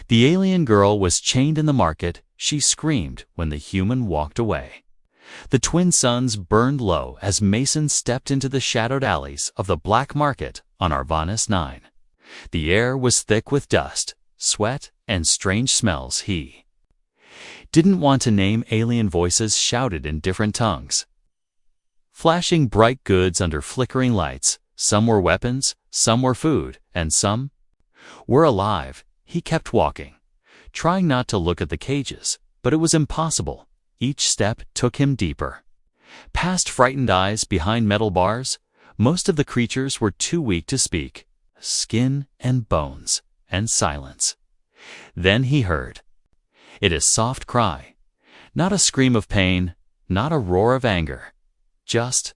The alien girl was chained in the market. She screamed when the human walked away. The twin suns burned low as Mason stepped into the shadowed alleys of the black market on Arvanis 9. The air was thick with dust, sweat, and strange smells he didn't want to name. Alien voices shouted in different tongues, flashing bright goods under flickering lights. Some were weapons, some were food, and some were alive. He kept walking, trying not to look at the cages, but it was impossible. Each step took him deeper. Past frightened eyes behind metal bars, most of the creatures were too weak to speak. Skin and bones and silence. Then he heard it, a soft cry, not a scream of pain, not a roar of anger, just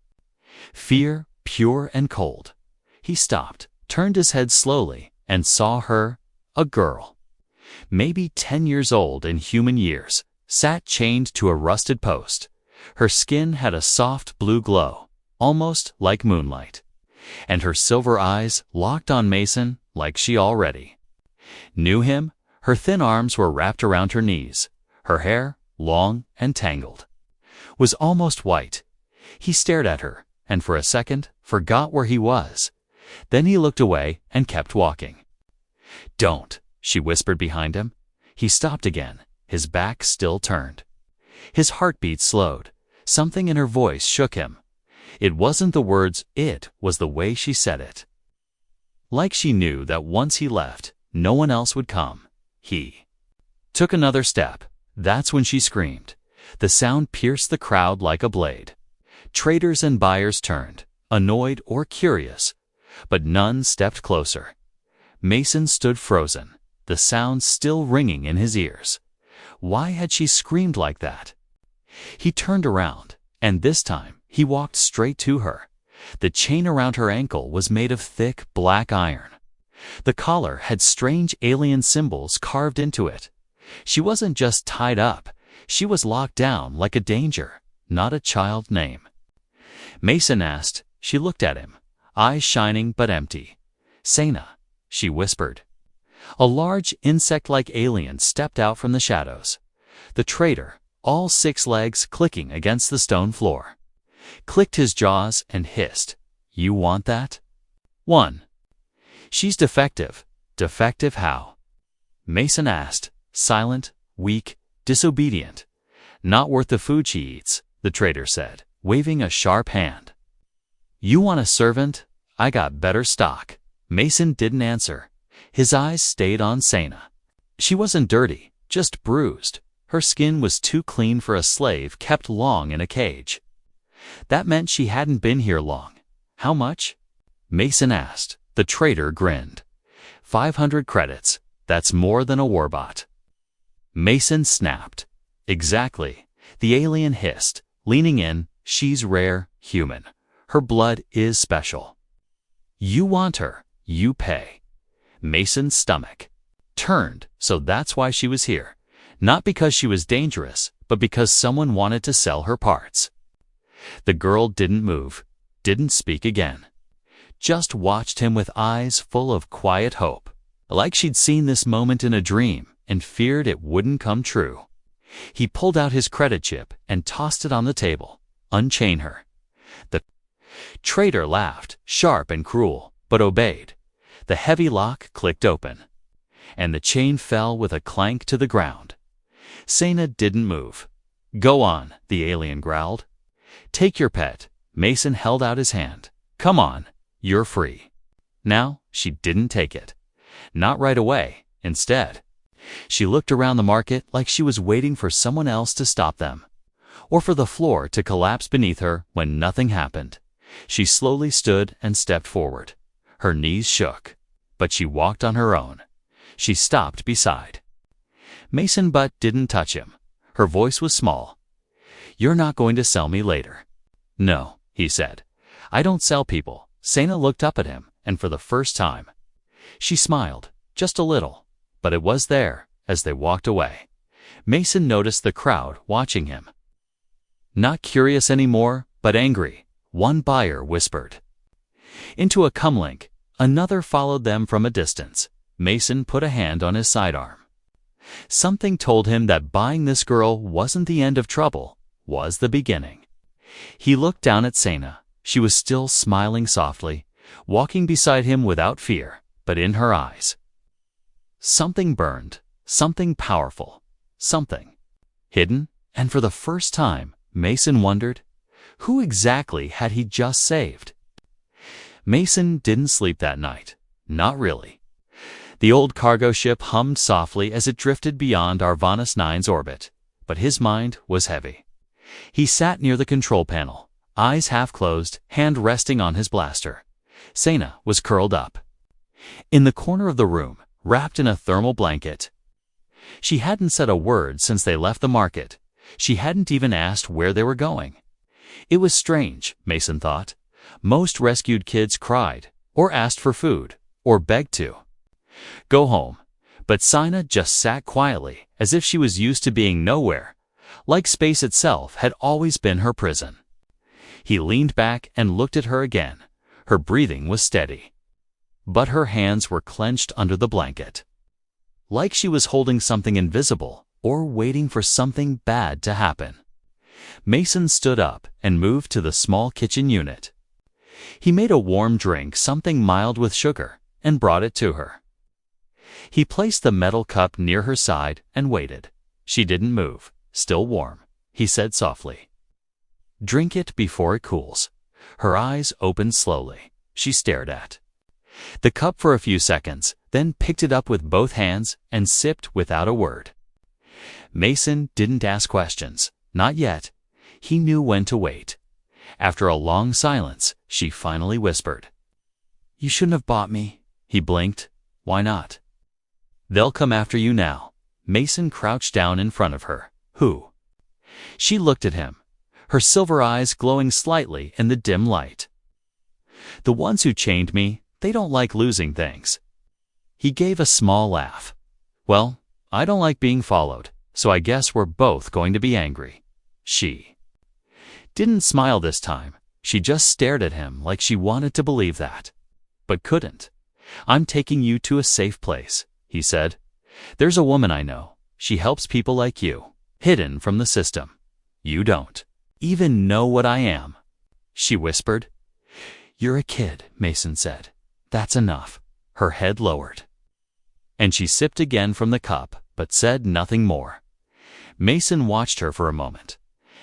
fear, pure and cold. He stopped, turned his head slowly, and saw her, a girl, maybe 10 years old in human years, sat chained to a rusted post. Her skin had a soft blue glow, almost like moonlight, and her silver eyes locked on Mason like she already knew him. Her thin arms were wrapped around her knees. Her hair, long and tangled, was almost white. He stared at her, and for a second forgot where he was. Then he looked away and kept walking. "Don't," she whispered behind him. He stopped again, his back still turned. His heartbeat slowed. Something in her voice shook him. It wasn't the words, it was the way she said it. Like she knew that once he left, no one else would come. He took another step. That's when she screamed. The sound pierced the crowd like a blade. Traders and buyers turned, annoyed or curious, but none stepped closer. Mason stood frozen, the sound still ringing in his ears. Why had she screamed like that? He turned around, and this time he walked straight to her. The chain around her ankle was made of thick black iron. The collar had strange alien symbols carved into it. She wasn't just tied up, she was locked down like a danger, not a child name. Mason asked. She looked at him, eyes shining but empty. "Sena," she whispered. A large insect-like alien stepped out from the shadows. The trader, all 6 legs clicking against the stone floor, clicked his jaws and hissed, "You want that?" 1. "She's defective." "Defective how?" Mason asked, silent, weak, disobedient. "Not worth the food she eats," the trader said, waving a sharp hand. "You want a servant? I got better stock." Mason didn't answer. His eyes stayed on Sena. She wasn't dirty, just bruised. Her skin was too clean for a slave kept long in a cage. That meant she hadn't been here long. "How much?" Mason asked. The trader grinned. 500 credits. That's more than a warbot." Mason snapped. "Exactly." The alien hissed, leaning in. "She's rare, human. Her blood is special. You want her, you pay." Mason's stomach turned. So that's why she was here. Not because she was dangerous, but because someone wanted to sell her parts. The girl didn't move, didn't speak again. Just watched him with eyes full of quiet hope, like she'd seen this moment in a dream and feared it wouldn't come true. He pulled out his credit chip and tossed it on the table. "Unchain her." The trader laughed, sharp and cruel, but obeyed. The heavy lock clicked open, and the chain fell with a clank to the ground. Sena didn't move. "Go on," the alien growled. "Take your pet." Mason held out his hand. "Come on. You're free." Now, she didn't take it. Not right away. Instead, she looked around the market like she was waiting for someone else to stop them, or for the floor to collapse beneath her when nothing happened. She slowly stood and stepped forward. Her knees shook, but she walked on her own. She stopped beside Mason but didn't touch him. Her voice was small. "You're not going to sell me later." "No," he said. "I don't sell people." Sena looked up at him, and for the first time, she smiled, just a little, but it was there as they walked away. Mason noticed the crowd watching him. Not curious anymore, but angry. One buyer whispered into a comlink. Another followed them from a distance. Mason put a hand on his sidearm. Something told him that buying this girl wasn't the end of trouble, was the beginning. He looked down at Sena. She was still smiling softly, walking beside him without fear, but in her eyes something burned, something powerful, something hidden, and for the first time, Mason wondered, who exactly had he just saved? Mason didn't sleep that night. Not really. The old cargo ship hummed softly as it drifted beyond Arvanus 9's orbit, but his mind was heavy. He sat near the control panel, eyes half closed, hand resting on his blaster. Sena was curled up in the corner of the room, wrapped in a thermal blanket. She hadn't said a word since they left the market. She hadn't even asked where they were going. It was strange, Mason thought. Most rescued kids cried, or asked for food, or begged to go home. But Sena just sat quietly, as if she was used to being nowhere, like space itself had always been her prison. He leaned back and looked at her again. Her breathing was steady, but her hands were clenched under the blanket, like she was holding something invisible or waiting for something bad to happen. Mason stood up and moved to the small kitchen unit. He made a warm drink, something mild with sugar, and brought it to her. He placed the metal cup near her side and waited. She didn't move. Still warm, he said softly. Drink it before it cools. Her eyes opened slowly. She stared at the cup for a few seconds, then picked it up with both hands and sipped without a word. Mason didn't ask questions. Not yet. He knew when to wait. After a long silence, she finally whispered, "You shouldn't have bought me." He blinked. "Why not?" "They'll come after you now." Mason crouched down in front of her. "Who?" She looked at him, her silver eyes glowing slightly in the dim light. "The ones who chained me, they don't like losing things." He gave a small laugh. "Well, I don't like being followed, so I guess we're both going to be angry." She didn't smile this time. She just stared at him like she wanted to believe that, but couldn't. "I'm taking you to a safe place," he said. "There's a woman I know. She helps people like you, hidden from the system. You don't even know what I am." She whispered. "You're a kid," Mason said. "That's enough." Her head lowered, and she sipped again from the cup, but said nothing more. Mason watched her for a moment,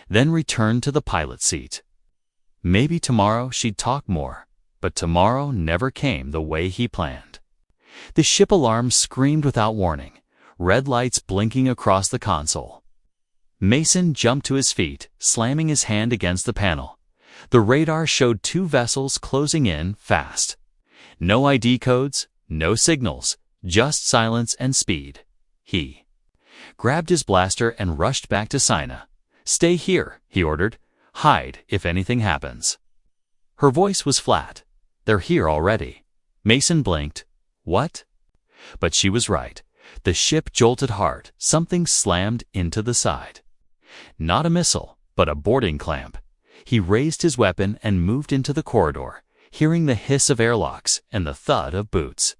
then returned to the pilot seat. Maybe tomorrow she'd talk more, but tomorrow never came the way he planned. The ship alarm screamed without warning, red lights blinking across the console. Mason jumped to his feet, slamming his hand against the panel. The radar showed 2 vessels closing in fast. No ID codes, no signals, just silence and speed. He grabbed his blaster and rushed back to Sena. "Stay here," he ordered. "Hide if anything happens." Her voice was flat. "They're here already." Mason blinked. "What?" But she was right. The ship jolted hard. Something slammed into the side. Not a missile, but a boarding clamp. He raised his weapon and moved into the corridor, hearing the hiss of airlocks and the thud of boots.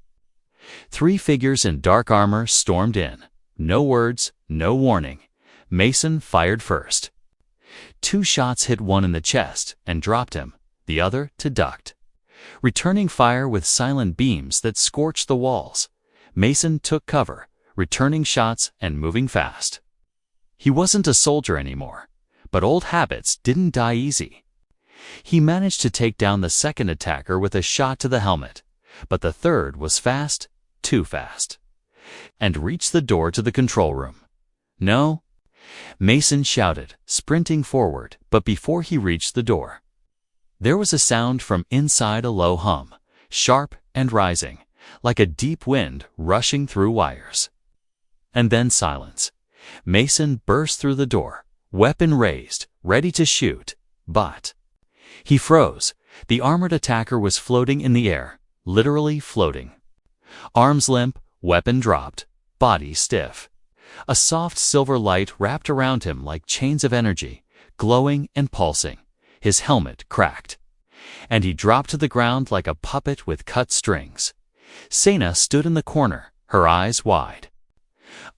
3 figures in dark armor stormed in. No words, no warning. Mason fired first. 2 shots hit one in the chest and dropped him, the other to duct, returning fire with silent beams that scorched the walls. Mason took cover, returning shots and moving fast. He wasn't a soldier anymore, but old habits didn't die easy. He managed to take down the second attacker with a shot to the helmet, but the third was fast, too fast, and reached the door to the control room. "No?" Mason shouted, sprinting forward, but before he reached the door, there was a sound from inside, a low hum, sharp and rising, like a deep wind rushing through wires. And then silence. Mason burst through the door, weapon raised, ready to shoot, but he froze. The armored attacker was floating in the air, literally floating. Arms limp, weapon dropped, body stiff. A soft silver light wrapped around him like chains of energy, glowing and pulsing. His helmet cracked, and he dropped to the ground like a puppet with cut strings. Sena stood in the corner, her eyes wide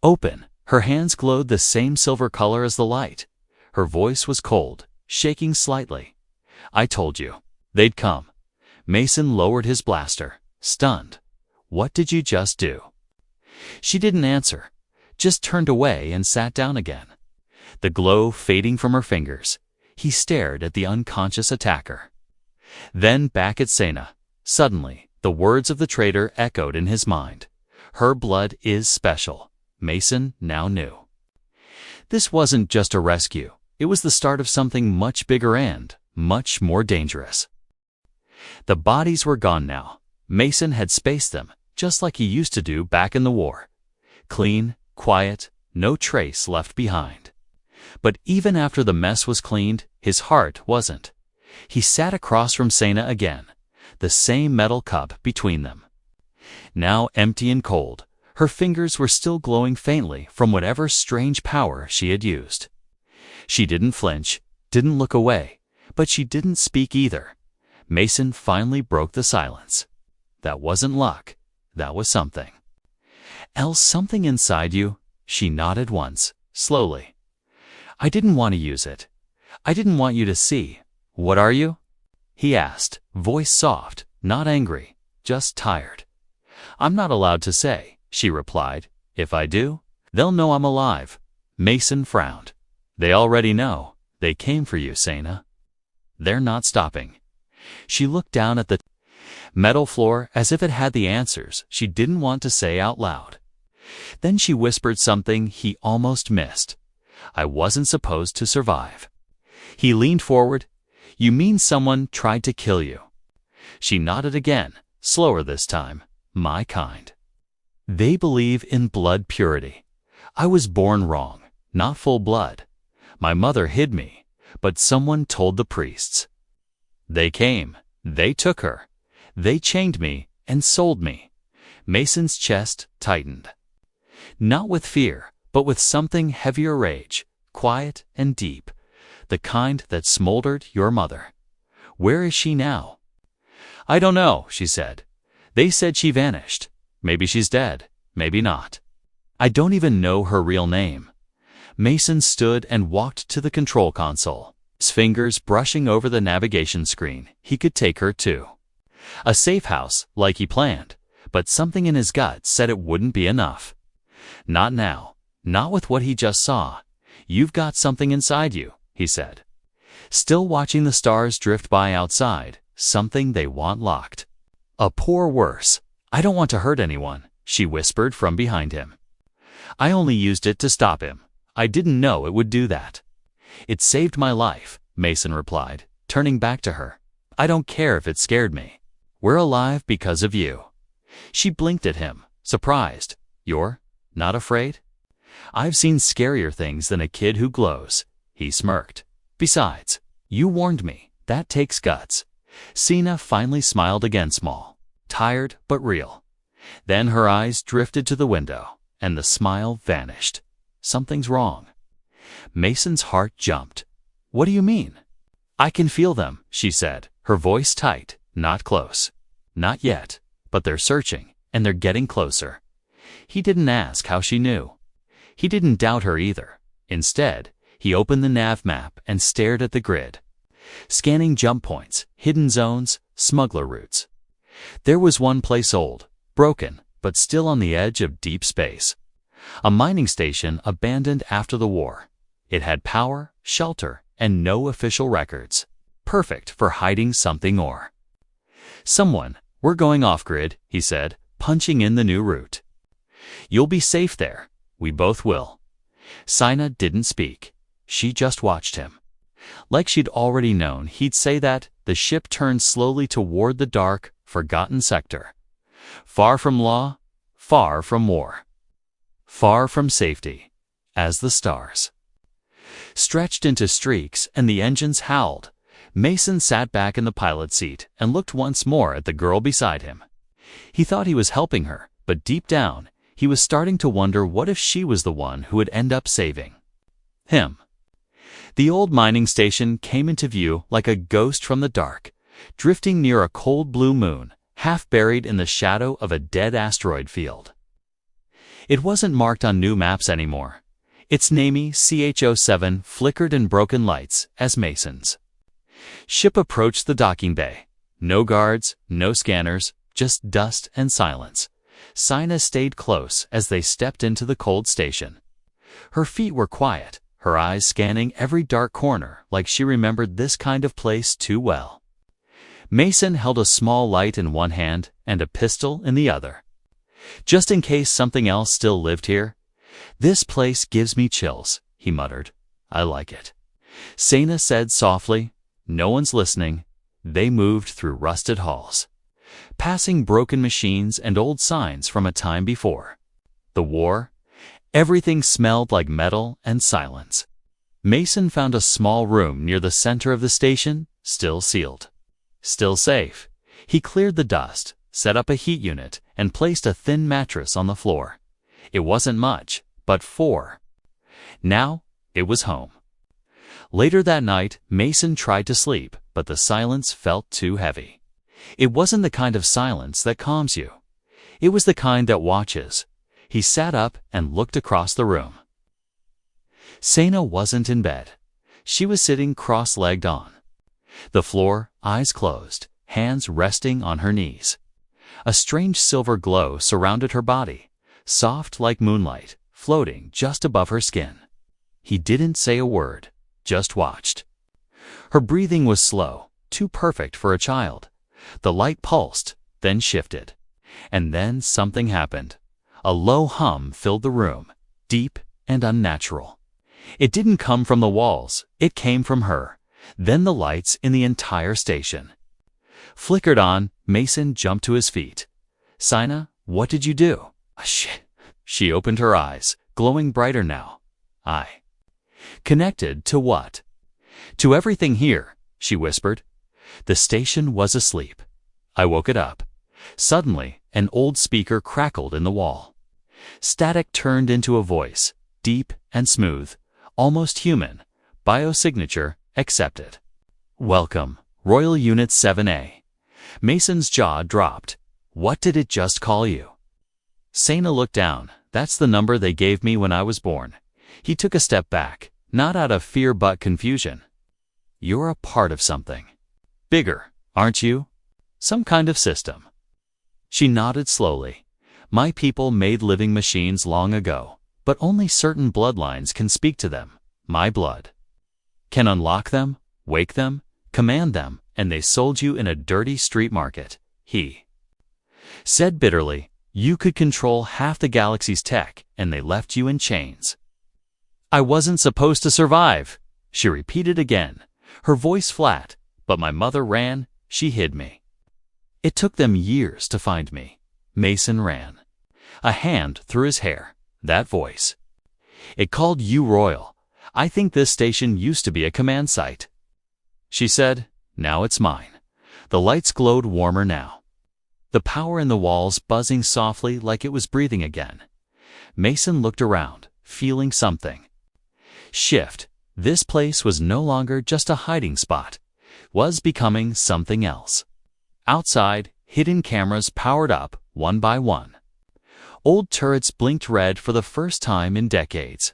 Open, her hands glowed the same silver color as the light. Her voice was cold, shaking slightly. I told you. They'd come. Mason lowered his blaster, stunned. What did you just do? She didn't answer, just turned away and sat down again. The glow fading from her fingers, he stared at the unconscious attacker. Then back at Sena. Suddenly, the words of the traitor echoed in his mind. Her blood is special. Mason now knew. This wasn't just a rescue. It was the start of something much bigger and much more dangerous. The bodies were gone now. Mason had spaced them, just like he used to do back in the war. Clean, quiet, no trace left behind. But even after the mess was cleaned, his heart wasn't. He sat across from Sena again, the same metal cup between them. Now empty and cold, her fingers were still glowing faintly from whatever strange power she had used. She didn't flinch, didn't look away, but she didn't speak either. Mason finally broke the silence. That wasn't luck. That was something. Else something inside you? She nodded once, slowly. I didn't want to use it. I didn't want you to see. What are you? He asked, voice soft, not angry, just tired. I'm not allowed to say, she replied. If I do, they'll know I'm alive. Mason frowned. They already know. They came for you, Sena. They're not stopping. She looked down at the metal floor as if it had the answers she didn't want to say out loud. Then she whispered something he almost missed. I wasn't supposed to survive. He leaned forward. You mean someone tried to kill you? She nodded again, slower this time. My kind. They believe in blood purity. I was born wrong, not full blood. My mother hid me, but someone told the priests. They came. They took her. They chained me and sold me. Mason's chest tightened. Not with fear, but with something heavier rage, quiet and deep, the kind that smoldered your mother. Where is she now? I don't know, she said. They said she vanished. Maybe she's dead, maybe not. I don't even know her real name. Mason stood and walked to the control console, his fingers brushing over the navigation screen. He could take her to a safe house, like he planned, but something in his gut said it wouldn't be enough. Not now, not with what he just saw. You've got something inside you, he said. Still watching the stars drift by outside, something they want locked. A poor worse. I don't want to hurt anyone, she whispered from behind him. I only used it to stop him. I didn't know it would do that. It saved my life, Mason replied, turning back to her. I don't care if it scared me. We're alive because of you. She blinked at him, surprised. You're not afraid? I've seen scarier things than a kid who glows. He smirked. Besides, you warned me. That takes guts. Sena finally smiled again, small, tired but real. Then her eyes drifted to the window, and the smile vanished. Something's wrong. Mason's heart jumped. What do you mean? I can feel them, she said, her voice tight, not close. Not yet, but they're searching, and they're getting closer. He didn't ask how she knew. He didn't doubt her either. Instead, he opened the nav map and stared at the grid, scanning jump points, hidden zones, smuggler routes. There was one place old, broken, but still on the edge of deep space. A mining station abandoned after the war. It had power, shelter, and no official records. Perfect for hiding something or someone. We're going off-grid, he said, punching in the new route. You'll be safe there. We both will. Sina didn't speak. She just watched him. Like she'd already known he'd say that, the ship turned slowly toward the dark, forgotten sector. Far from law, far from war. Far from safety, as the stars stretched into streaks and the engines howled. Mason sat back in the pilot seat and looked once more at the girl beside him. He thought he was helping her, but deep down, he was starting to wonder what if she was the one who would end up saving him. The old mining station came into view like a ghost from the dark, drifting near a cold blue moon, half buried in the shadow of a dead asteroid field. It wasn't marked on new maps anymore. Its namey CH-07 flickered in broken lights as Mason's ship approached the docking bay. No guards, no scanners, just dust and silence. Sina stayed close as they stepped into the cold station. Her feet were quiet, her eyes scanning every dark corner like she remembered this kind of place too well. Mason held a small light in one hand and a pistol in the other. Just in case something else still lived here. "This place gives me chills," he muttered. "I like it." Sina said softly, "No one's listening." They moved through rusted halls, passing broken machines and old signs from a time before. The war. Everything smelled like metal and silence. Mason found a small room near the center of the station, still sealed. Still safe. He cleared the dust, set up a heat unit, and placed a thin mattress on the floor. It wasn't much, but now, it was home. Later that night, Mason tried to sleep, but the silence felt too heavy. It wasn't the kind of silence that calms you. It was the kind that watches. He sat up and looked across the room. Sina wasn't in bed. She was sitting cross-legged on the floor, eyes closed, hands resting on her knees. A strange silver glow surrounded her body, soft like moonlight, floating just above her skin. He didn't say a word, just watched. Her breathing was slow, too perfect for a child. The light pulsed, then shifted. And then something happened. A low hum filled the room, deep and unnatural. It didn't come from the walls, it came from her. Then the lights in the entire station flickered on. Mason jumped to his feet. "Sina, what did you do?" She opened her eyes, glowing brighter now. "I connected to what?" "To everything here," she whispered. "The station was asleep. I woke it up." Suddenly, an old speaker crackled in the wall. Static turned into a voice, deep and smooth, almost human. "Biosignature accepted. Welcome, Royal Unit 7A. Mason's jaw dropped. "What did it just call you?" Sina looked down. "That's the number they gave me when I was born." He took a step back, not out of fear but confusion. "You're a part of something bigger, aren't you? Some kind of system." She nodded slowly. "My people made living machines long ago, but only certain bloodlines can speak to them. My blood can unlock them, wake them, command them, and they sold you in a dirty street market," he said bitterly. "You could control half the galaxy's tech, and they left you in chains." "I wasn't supposed to survive," she repeated again, her voice flat. "But my mother ran, she hid me." "It took them years to find me." Mason ran. A hand through his hair. That voice. "It called you royal. I think this station used to be a command site." She said, "Now it's mine." The lights glowed warmer now. The power in the walls buzzing softly like it was breathing again. Mason looked around, feeling something shift. This place was no longer just a hiding spot. Was becoming something else. Outside, hidden cameras powered up, one by one. Old turrets blinked red for the first time in decades.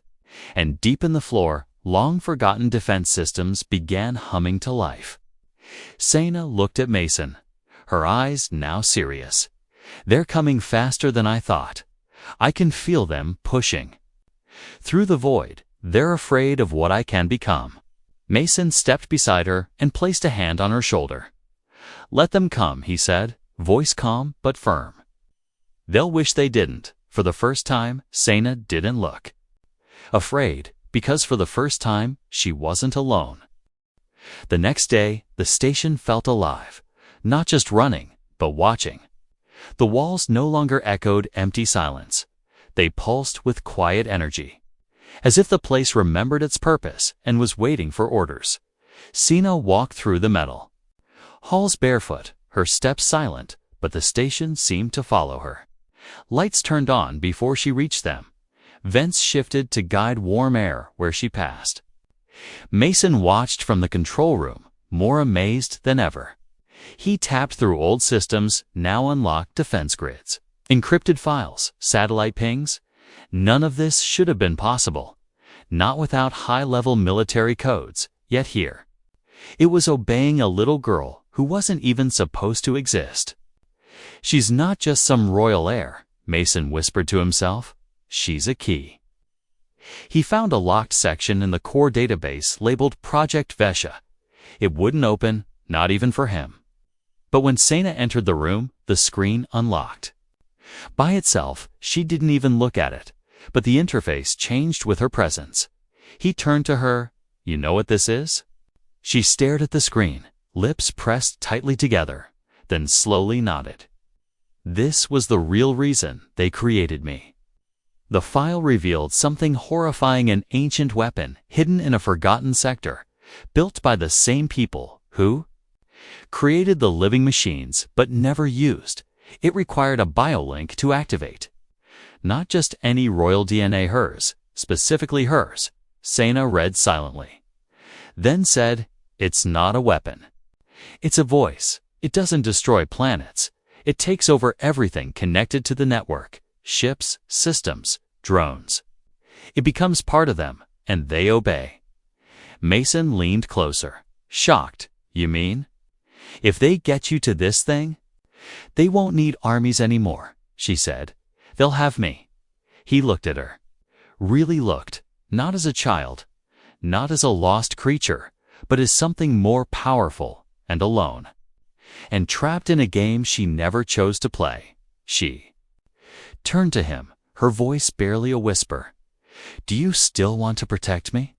And deep in the floor, long-forgotten defense systems began humming to life. Sina looked at Mason, her eyes now serious. "They're coming faster than I thought. I can feel them pushing through the void. They're afraid of what I can become." Mason stepped beside her and placed a hand on her shoulder. "Let them come," he said, voice calm but firm. "They'll wish they didn't." For the first time, Sina didn't look afraid, because for the first time, she wasn't alone. The next day, the station felt alive, not just running, but watching. The walls no longer echoed empty silence. They pulsed with quiet energy, as if the place remembered its purpose and was waiting for orders. Sina walked through the metal halls barefoot, her steps silent, but the station seemed to follow her. Lights turned on before she reached them. Vents shifted to guide warm air where she passed. Mason watched from the control room, more amazed than ever. He tapped through old systems, now unlocked defense grids, encrypted files, satellite pings. None of this should have been possible, not without high-level military codes, yet here. It was obeying a little girl who wasn't even supposed to exist. She's not just some royal heir, Mason whispered to himself. She's a key. He found a locked section in the core database labeled Project Vesha. It wouldn't open, not even for him. But when Sena entered the room, the screen unlocked. By itself, she didn't even look at it, but the interface changed with her presence. He turned to her. You know what this is? She stared at the screen, lips pressed tightly together, then slowly nodded. This was the real reason they created me. The file revealed something horrifying: an ancient weapon hidden in a forgotten sector, built by the same people who created the living machines but never used. It required a biolink to activate. Not just any royal DNA, hers, specifically hers. Sena read silently. Then said, "It's not a weapon. It's a voice. It doesn't destroy planets. It takes over everything connected to the network. Ships, systems, drones. It becomes part of them, and they obey." Mason leaned closer, shocked. You mean? If they get you to this thing, they won't need armies anymore, she said. They'll have me. He looked at her. Really looked, not as a child, not as a lost creature, but as something more powerful and alone. And trapped in a game she never chose to play. She turned to him, her voice barely a whisper. "Do you still want to protect me?"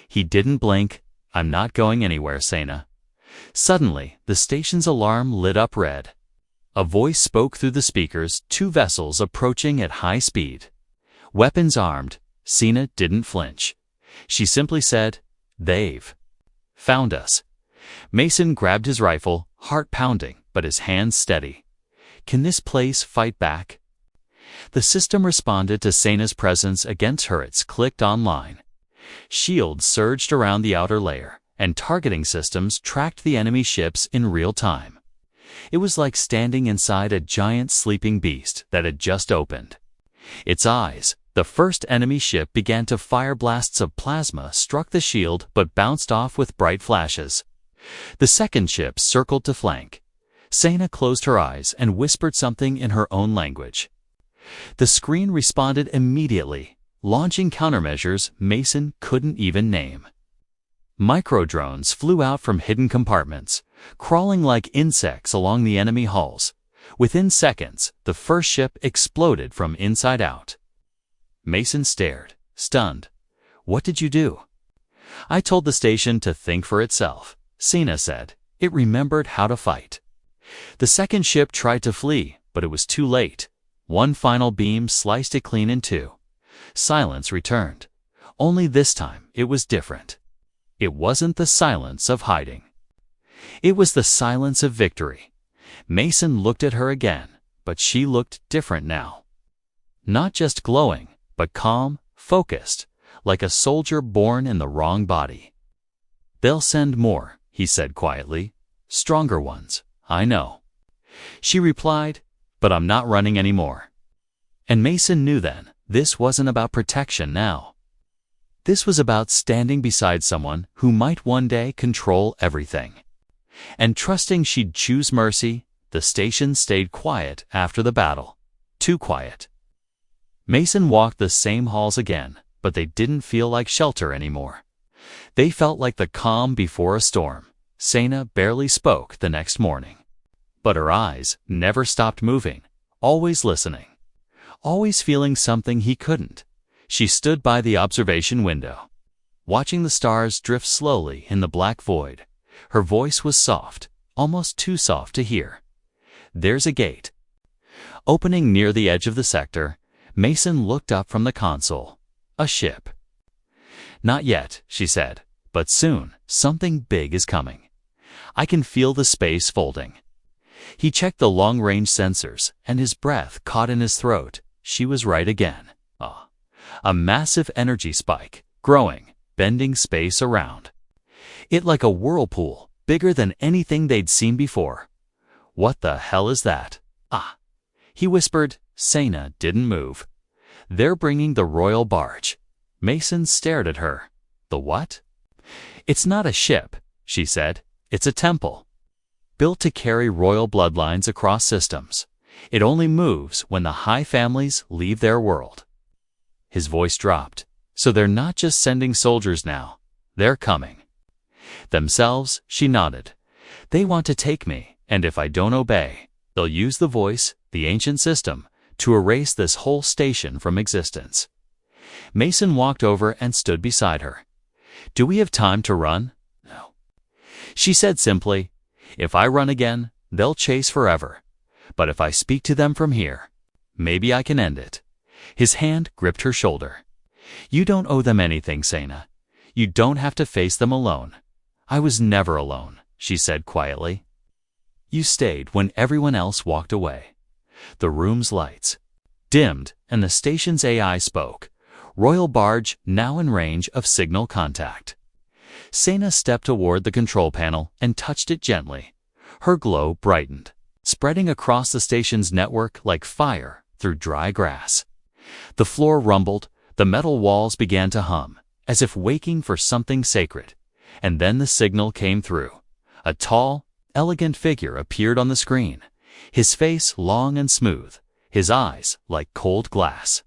He didn't blink. "I'm not going anywhere, Sena." Suddenly, the station's alarm lit up red. A voice spoke through the speakers, 2 vessels approaching at high speed. Weapons armed. Sena didn't flinch. She simply said, "They've found us." Mason grabbed his rifle, heart pounding, but his hands steady. "Can this place fight back?" The system responded to Sena's presence. Against turrets clicked online. Shields surged around the outer layer, and targeting systems tracked the enemy ships in real time. It was like standing inside a giant sleeping beast that had just opened. Its eyes, the first enemy ship, began to fire. Blasts of plasma struck the shield but bounced off with bright flashes. The second ship circled to flank. Sena closed her eyes and whispered something in her own language. The screen responded immediately, launching countermeasures Mason couldn't even name. Microdrones flew out from hidden compartments, crawling like insects along the enemy hulls. Within seconds, the first ship exploded from inside out. Mason stared, stunned. "What did you do?" "I told the station to think for itself," Sena said. "It remembered how to fight." The second ship tried to flee, but it was too late. One final beam sliced it clean in 2. Silence returned. Only this time it was different. It wasn't the silence of hiding. It was the silence of victory. Mason looked at her again, but she looked different now. Not just glowing, but calm, focused, like a soldier born in the wrong body. "They'll send more," he said quietly. "Stronger ones, I know." She replied, "But I'm not running anymore." And Mason knew then, this wasn't about protection now. This was about standing beside someone who might one day control everything. And trusting she'd choose mercy. The station stayed quiet after the battle. Too quiet. Mason walked the same halls again, but they didn't feel like shelter anymore. They felt like the calm before a storm. Sena barely spoke the next morning. But her eyes never stopped moving, always listening, always feeling something he couldn't. She stood by the observation window, watching the stars drift slowly in the black void. Her voice was soft, almost too soft to hear. "There's a gate opening near the edge of the sector." Mason looked up from the console. "A ship." "Not yet," she said, "but soon something big is coming. I can feel the space folding." He checked the long-range sensors, and his breath caught in his throat. She was right again. A massive energy spike, growing, bending space around. It like a whirlpool, bigger than anything they'd seen before. "What the hell is that?" He whispered. Sena didn't move. They're bringing the royal barge. Mason stared at her. The what? It's not a ship, she said. It's a temple. Built to carry royal bloodlines across systems. It only moves when the high families leave their world. His voice dropped. So they're not just sending soldiers now. They're coming. Themselves, she nodded. They want to take me, and if I don't obey, they'll use the voice, the ancient system, to erase this whole station from existence. Mason walked over and stood beside her. Do we have time to run? No. She said simply, if I run again, they'll chase forever. But if I speak to them from here, maybe I can end it. His hand gripped her shoulder. You don't owe them anything, Sena. You don't have to face them alone. I was never alone, she said quietly. You stayed when everyone else walked away. The room's lights dimmed, and the station's AI spoke. Royal barge now in range of signal contact. Sena stepped toward the control panel and touched it gently. Her glow brightened, spreading across the station's network like fire through dry grass. The floor rumbled, the metal walls began to hum, as if waking for something sacred. And then the signal came through. A tall, elegant figure appeared on the screen, his face long and smooth, his eyes like cold glass.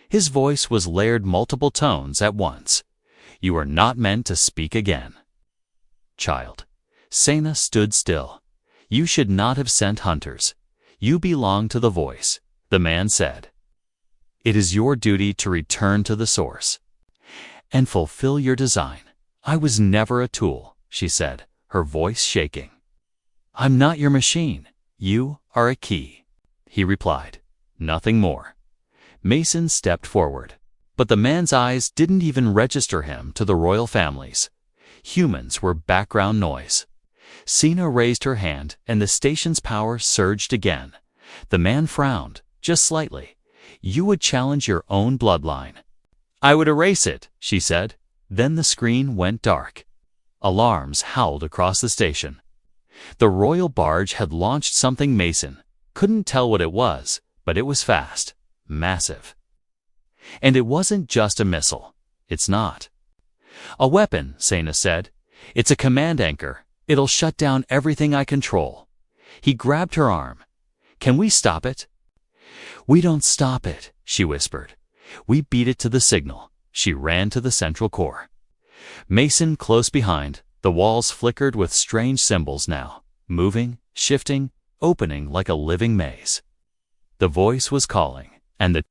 His voice was layered multiple tones at once. You are not meant to speak again. Child. Sena stood still. You should not have sent hunters. You belong to the voice, the man said. It is your duty to return to the source and fulfill your design. I was never a tool, she said, her voice shaking. I'm not your machine. You are a key, he replied. Nothing more. Mason stepped forward, but the man's eyes didn't even register him to the royal families. Humans were background noise. Sena raised her hand, and the station's power surged again. The man frowned, just slightly. You would challenge your own bloodline. I would erase it, she said. Then the screen went dark. Alarms howled across the station. The royal barge had launched something Mason couldn't tell what it was, but it was fast, massive. And it wasn't just a missile. It's not. A weapon, Sena said. It's a command anchor. It'll shut down everything I control. He grabbed her arm. Can we stop it? We don't stop it, she whispered. We beat it to the signal. She ran to the central core. Mason close behind. The walls flickered with strange symbols now, moving, shifting, opening like a living maze. The voice was calling, and the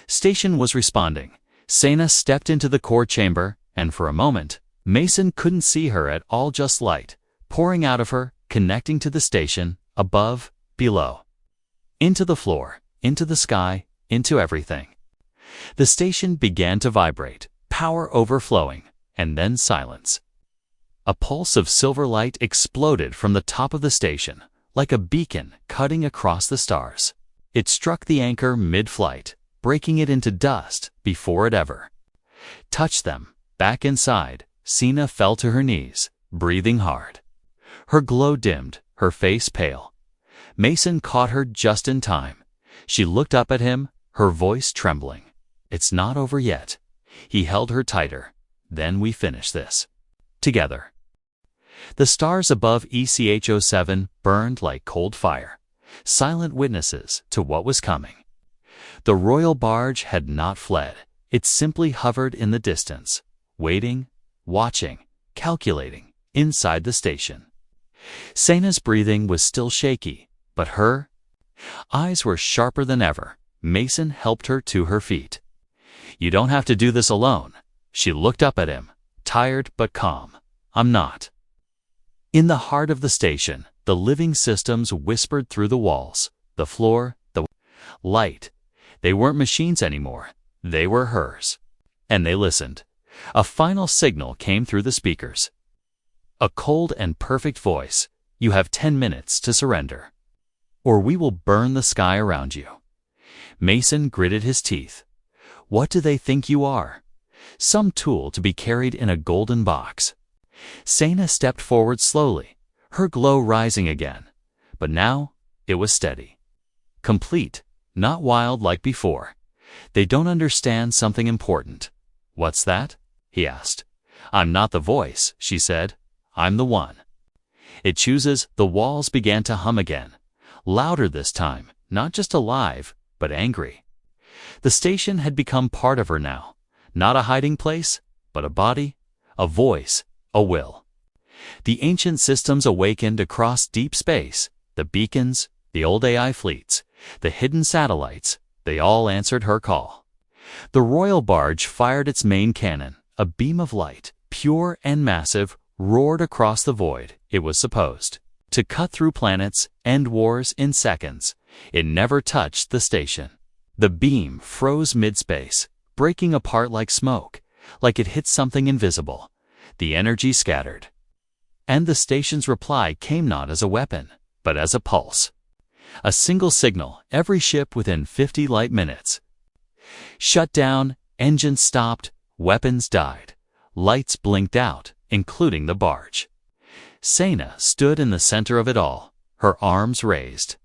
station was responding. Sena stepped into the core chamber, and for a moment, Mason couldn't see her at all, just light, pouring out of her, connecting to the station, above, below. Into the floor, into the sky, into everything. The station began to vibrate, power overflowing, and then silence. A pulse of silver light exploded from the top of the station, like a beacon cutting across the stars. It struck the anchor mid-flight, breaking it into dust before it ever touched them. Back inside, Sena fell to her knees, breathing hard. Her glow dimmed, her face pale. Mason caught her just in time. She looked up at him, her voice trembling. It's not over yet. He held her tighter. Then we finish this. Together. The stars above HFY-HUB burned like cold fire, silent witnesses to what was coming. The royal barge had not fled. It simply hovered in the distance, waiting, watching, calculating, inside the station. Sena's breathing was still shaky, but her eyes were sharper than ever. Mason helped her to her feet. You don't have to do this alone. She looked up at him, tired but calm. I'm not. In the heart of the station, the living systems whispered through the walls, the floor, the light. They weren't machines anymore. They were hers. And they listened. A final signal came through the speakers. A cold and perfect voice. You have 10 minutes to surrender, or we will burn the sky around you. Mason gritted his teeth. What do they think you are? Some tool to be carried in a golden box. Sena stepped forward slowly, her glow rising again. But now, it was steady. Complete, not wild like before. They don't understand something important. What's that? He asked. I'm not the voice, she said. I'm the one. It chooses. The walls began to hum again. Louder this time, not just alive, but angry. The station had become part of her now. Not a hiding place, but a body, a voice, a will. The ancient systems awakened across deep space. The beacons, the old AI fleets, the hidden satellites, they all answered her call. The royal barge fired its main cannon. A beam of light, pure and massive, roared across the void. It was supposed to cut through planets, end wars in seconds. It never touched the station. The beam froze mid-space, breaking apart like smoke, like it hit something invisible. The energy scattered. And the station's reply came not as a weapon, but as a pulse. A single signal, every ship within 50 light minutes. Shut down, engines stopped, weapons died. Lights blinked out, including the barge. Sena stood in the center of it all, her arms raised.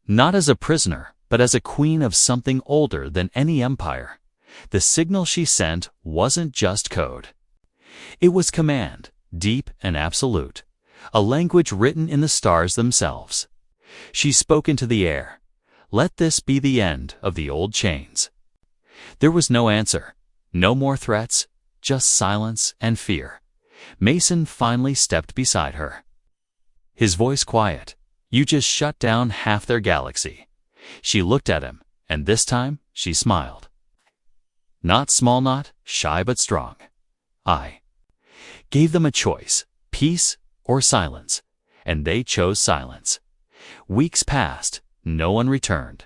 Not as a prisoner, but as a queen of something older than any empire. The signal she sent wasn't just code. It was command, deep and absolute, a language written in the stars themselves. She spoke into the air. Let this be the end of the old chains. There was no answer, no more threats, just silence and fear. Mason finally stepped beside her. His voice quiet. You just shut down half their galaxy. She looked at him, and this time she smiled. Not small, not shy, but strong. I gave them a choice, peace or silence, and they chose silence. Weeks passed, no one returned.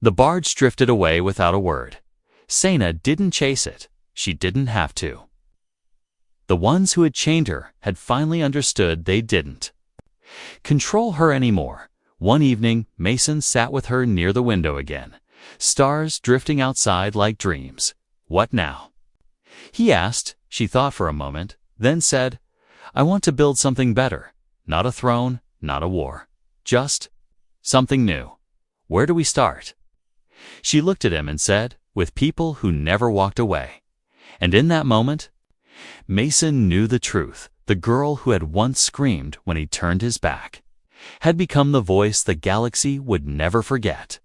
The barge drifted away without a word. Sena didn't chase it. She didn't have to. The ones who had chained her had finally understood they didn't control her anymore. One evening, Mason sat with her near the window again, stars drifting outside like dreams. What now? He asked. She thought for a moment, then said, I want to build something better. Not a throne, not a war. Just something new. Where do we start? She looked at him and said, with people who never walked away. And in that moment, Mason knew the truth. The girl who had once screamed when he turned his back had become the voice the galaxy would never forget.